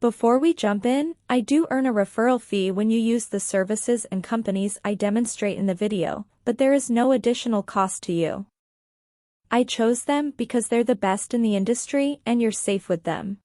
Before we jump in, I do earn a referral fee when you use the services and companies I demonstrate in the video, but there is no additional cost to you. I chose them because they're the best in the industry and you're safe with them.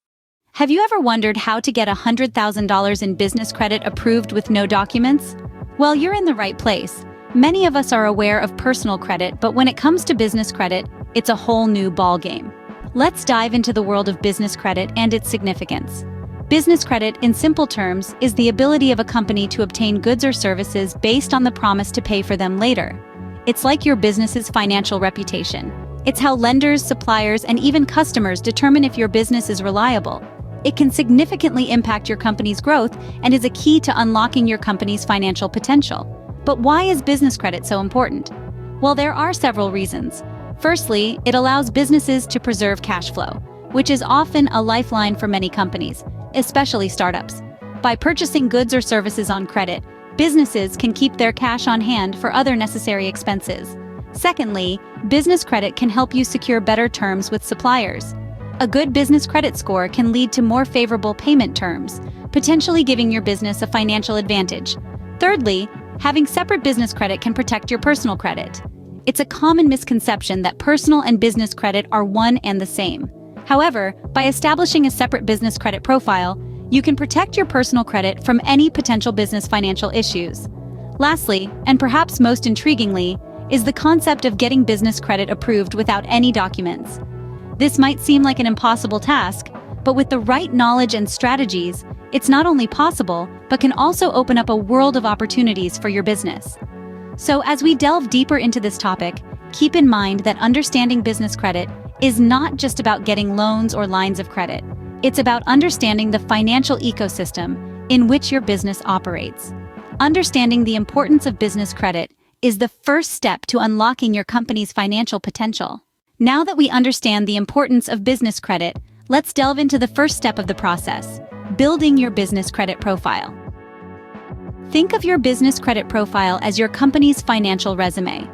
Have you ever wondered how to get $100,000 in business credit approved with no documents? Well, you're in the right place. Many of us are aware of personal credit, but when it comes to business credit, it's a whole new ballgame. Let's dive into the world of business credit and its significance. Business credit, in simple terms, is the ability of a company to obtain goods or services based on the promise to pay for them later. It's like your business's financial reputation. It's how lenders, suppliers, and even customers determine if your business is reliable. It can significantly impact your company's growth and is a key to unlocking your company's financial potential. But why is business credit so important? Well, there are several reasons. Firstly, it allows businesses to preserve cash flow, which is often a lifeline for many companies, especially startups. By purchasing goods or services on credit, businesses can keep their cash on hand for other necessary expenses. Secondly, business credit can help you secure better terms with suppliers. A good business credit score can lead to more favorable payment terms, potentially giving your business a financial advantage. Thirdly, having separate business credit can protect your personal credit. It's a common misconception that personal and business credit are one and the same. However, by establishing a separate business credit profile, you can protect your personal credit from any potential business financial issues. Lastly, and perhaps most intriguingly, is the concept of getting business credit approved without any documents. This might seem like an impossible task, but with the right knowledge and strategies, it's not only possible, but can also open up a world of opportunities for your business. So as we delve deeper into this topic, keep in mind that understanding business credit is not just about getting loans or lines of credit. It's about understanding the financial ecosystem in which your business operates. Understanding the importance of business credit is the first step to unlocking your company's financial potential. Now that we understand the importance of business credit, let's delve into the first step of the process, building your business credit profile. Think of your business credit profile as your company's financial resume.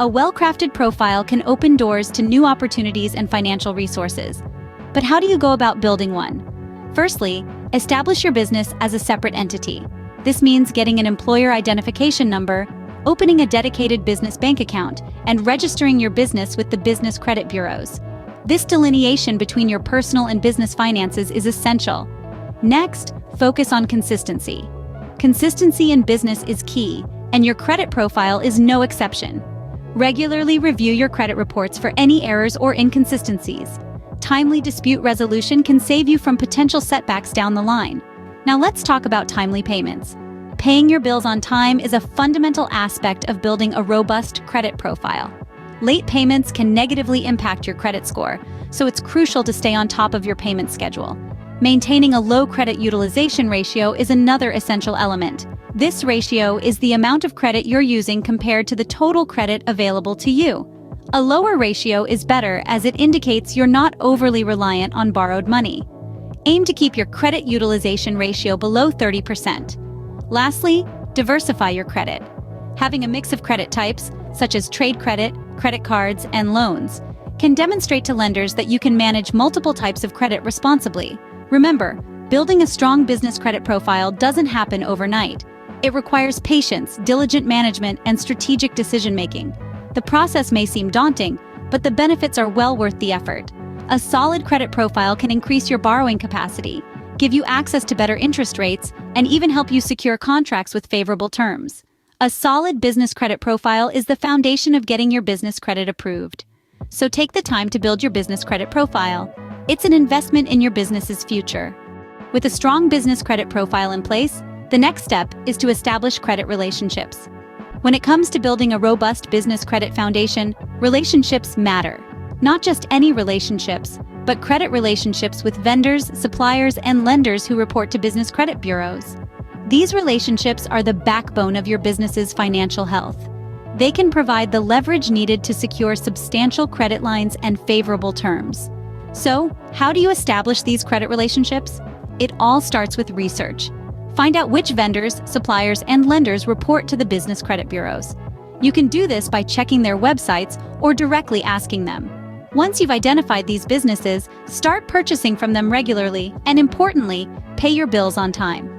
A well-crafted profile can open doors to new opportunities and financial resources. But how do you go about building one? Firstly, establish your business as a separate entity. This means getting an employer identification number, opening a dedicated business bank account, and registering your business with the business credit bureaus. This delineation between your personal and business finances is essential. Next, focus on consistency. Consistency in business is key, and your credit profile is no exception. Regularly review your credit reports for any errors or inconsistencies. Timely dispute resolution can save you from potential setbacks down the line. Now let's talk about timely payments. Paying your bills on time is a fundamental aspect of building a robust credit profile. Late payments can negatively impact your credit score, so it's crucial to stay on top of your payment schedule. Maintaining a low credit utilization ratio is another essential element. This ratio is the amount of credit you're using compared to the total credit available to you. A lower ratio is better as it indicates you're not overly reliant on borrowed money. Aim to keep your credit utilization ratio below 30%. Lastly, diversify your credit. Having a mix of credit types, such as trade credit, credit cards, and loans, can demonstrate to lenders that you can manage multiple types of credit responsibly. Remember, building a strong business credit profile doesn't happen overnight. It requires patience, diligent management, and strategic decision-making. The process may seem daunting, but the benefits are well worth the effort. A solid credit profile can increase your borrowing capacity, give you access to better interest rates, and even help you secure contracts with favorable terms. A solid business credit profile is the foundation of getting your business credit approved. So take the time to build your business credit profile. It's an investment in your business's future. With a strong business credit profile in place, the next step is to establish credit relationships. When it comes to building a robust business credit foundation, relationships matter. Not just any relationships, but credit relationships with vendors, suppliers, and lenders who report to business credit bureaus. These relationships are the backbone of your business's financial health. They can provide the leverage needed to secure substantial credit lines and favorable terms. So, how do you establish these credit relationships? It all starts with research. Find out which vendors, suppliers, and lenders report to the business credit bureaus. You can do this by checking their websites or directly asking them. Once you've identified these businesses, start purchasing from them regularly, and importantly, Pay your bills on time.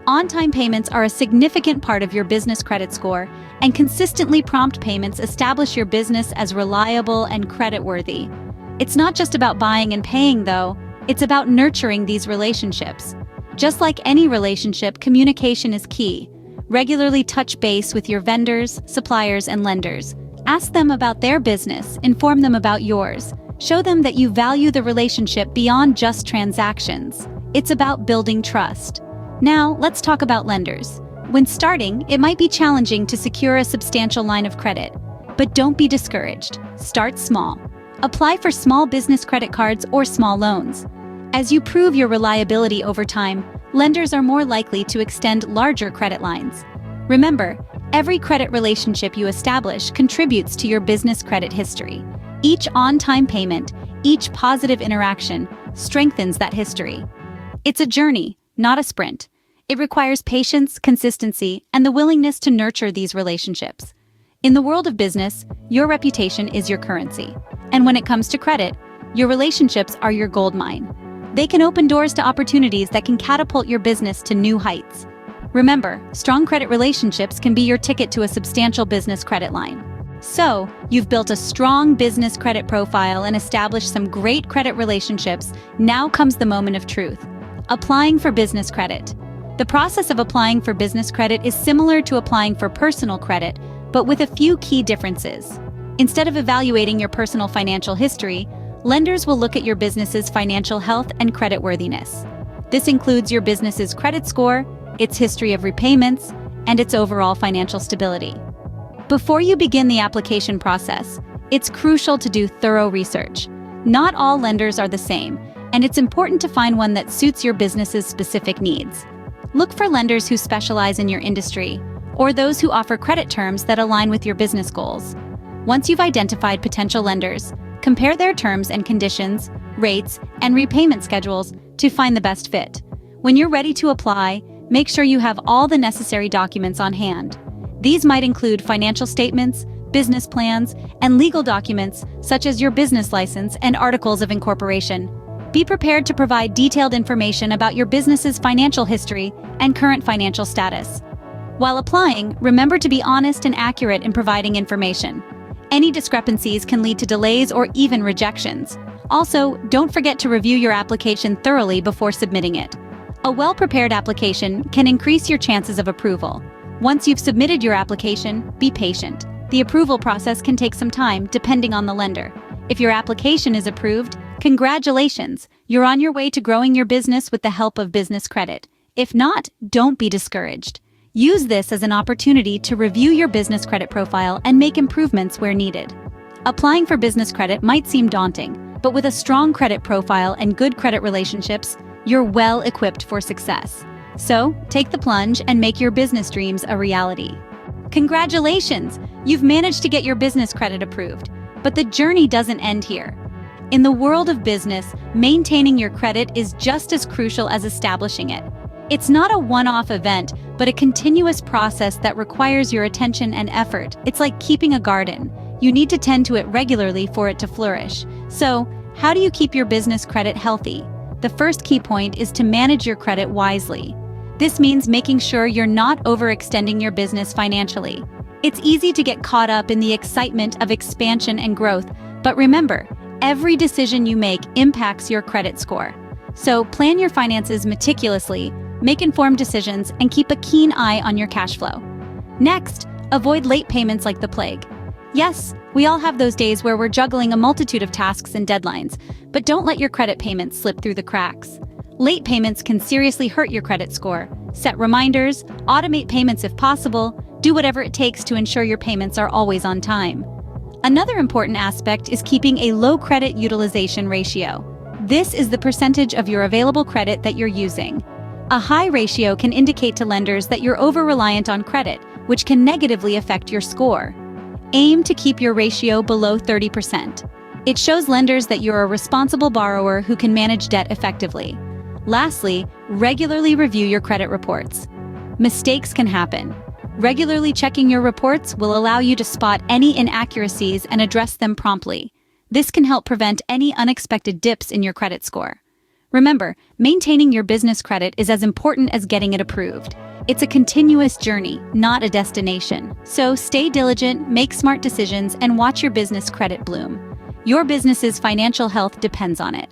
On-time payments are a significant part of your business credit score, and consistently prompt payments establish your business as reliable and creditworthy. It's not just about buying and paying, though. It's about nurturing these relationships. Just like any relationship, communication is key. Regularly touch base with your vendors, suppliers, and lenders. Ask them about their business, inform them about yours. Show them that you value the relationship beyond just transactions. It's about building trust. Now, let's talk about lenders. When starting, it might be challenging to secure a substantial line of credit. But don't be discouraged. Start small. Apply for small business credit cards or small loans. As you prove your reliability over time, lenders are more likely to extend larger credit lines. Remember, every credit relationship you establish contributes to your business credit history. Each on-time payment, each positive interaction, strengthens that history. It's a journey, not a sprint. It requires patience, consistency, and the willingness to nurture these relationships. In the world of business, your reputation is your currency. And when it comes to credit, your relationships are your goldmine. They can open doors to opportunities that can catapult your business to new heights. Remember, strong credit relationships can be your ticket to a substantial business credit line. So, you've built a strong business credit profile and established some great credit relationships. Now comes the moment of truth. Applying for business credit. The process of applying for business credit is similar to applying for personal credit, but with a few key differences. Instead of evaluating your personal financial history, lenders will look at your business's financial health and creditworthiness. This includes your business's credit score, its history of repayments, and its overall financial stability. Before you begin the application process, it's crucial to do thorough research. Not all lenders are the same, and it's important to find one that suits your business's specific needs. Look for lenders who specialize in your industry, or those who offer credit terms that align with your business goals. Once you've identified potential lenders, compare their terms and conditions, rates, and repayment schedules to find the best fit. When you're ready to apply, make sure you have all the necessary documents on hand. These might include financial statements, business plans, and legal documents such as your business license and articles of incorporation. Be prepared to provide detailed information about your business's financial history and current financial status. While applying, remember to be honest and accurate in providing information. Any discrepancies can lead to delays or even rejections. Also, don't forget to review your application thoroughly before submitting it. A well-prepared application can increase your chances of approval. Once you've submitted your application, be patient. The approval process can take some time, depending on the lender. If your application is approved, congratulations! You're on your way to growing your business with the help of business credit. If not, don't be discouraged. Use this as an opportunity to review your business credit profile and make improvements where needed. Applying for business credit might seem daunting, but with a strong credit profile and good credit relationships, you're well equipped for success. So, take the plunge and make your business dreams a reality. Congratulations! You've managed to get your business credit approved. But the journey doesn't end here. In the world of business, maintaining your credit is just as crucial as establishing it. It's not a one-off event, but a continuous process that requires your attention and effort. It's like keeping a garden. You need to tend to it regularly for it to flourish. So, how do you keep your business credit healthy? The first key point is to manage your credit wisely. This means making sure you're not overextending your business financially. It's easy to get caught up in the excitement of expansion and growth, but remember, every decision you make impacts your credit score. So plan your finances meticulously, make informed decisions, and keep a keen eye on your cash flow. Next, avoid late payments like the plague. Yes, we all have those days where we're juggling a multitude of tasks and deadlines, but don't let your credit payments slip through the cracks. Late payments can seriously hurt your credit score. Set reminders, automate payments if possible, do whatever it takes to ensure your payments are always on time. Another important aspect is keeping a low credit utilization ratio. This is the percentage of your available credit that you're using. A high ratio can indicate to lenders that you're over-reliant on credit, which can negatively affect your score. Aim to keep your ratio below 30%. It shows lenders that you're a responsible borrower who can manage debt effectively. Lastly, regularly review your credit reports. Mistakes can happen. Regularly checking your reports will allow you to spot any inaccuracies and address them promptly. This can help prevent any unexpected dips in your credit score. Remember, maintaining your business credit is as important as getting it approved. It's a continuous journey, not a destination. So stay diligent, make smart decisions, and watch your business credit bloom. Your business's financial health depends on it.